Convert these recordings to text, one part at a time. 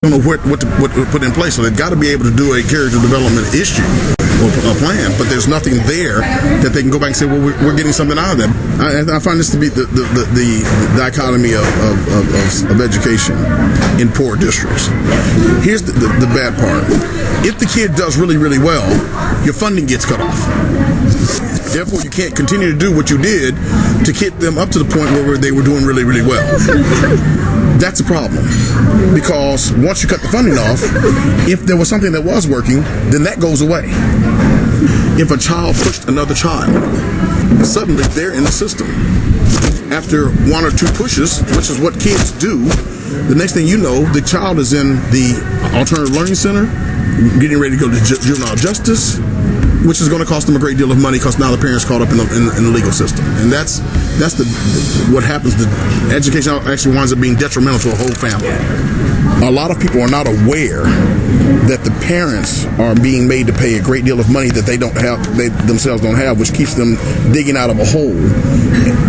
don't know what to put in place. So they've got to be able to do a character development issue or a plan, but there's nothing there that they can go back and say, well, we're getting something out of them. I find this to be the dichotomy of education in poor districts. Here's the bad part. If the kid does really, really well, your funding gets cut off. Therefore, you can't continue to do what you did to get them up to the point where they were doing really, really well. That's a problem, because once you cut the funding off, if there was something that was working, then that goes away. If a child pushed another child, suddenly they're in the system. After one or two pushes, which is what kids do, the next thing you know, the child is in the alternative learning center, getting ready to go to juvenile justice, which is going to cost them a great deal of money because now the parents caught up in the legal system. And that's what happens. The education actually winds up being detrimental to a whole family. A lot of people are not aware that the parents are being made to pay a great deal of money that they themselves don't have, which keeps them digging out of a hole.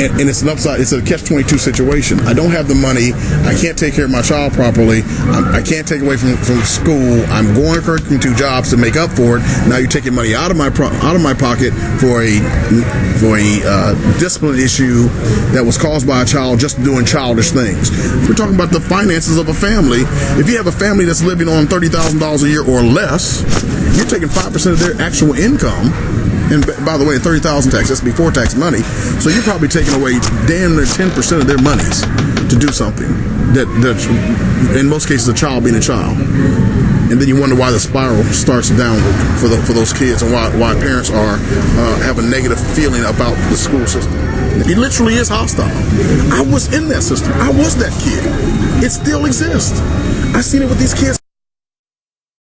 And it's an upside. It's a catch-22 situation. I don't have the money. I can't take care of my child properly. I can't take away from school. I'm going to 2 jobs to make up for it. Now you're taking money out of my pocket for a discipline issue that was caused by a child just doing childish things. We're talking about the finances of a family. If you have a family that's living on $30,000 a year or less, you're taking 5% of their actual income. And by the way, 30,000 tax, that's before tax money. So you're probably taking away damn near 10% of their monies to do something that in most cases, a child being a child. And then you wonder why the spiral starts downward for those kids, and why parents have a negative feeling about the school system. It literally is hostile. I was in that system. I was that kid. It still exists. I've seen it with these kids.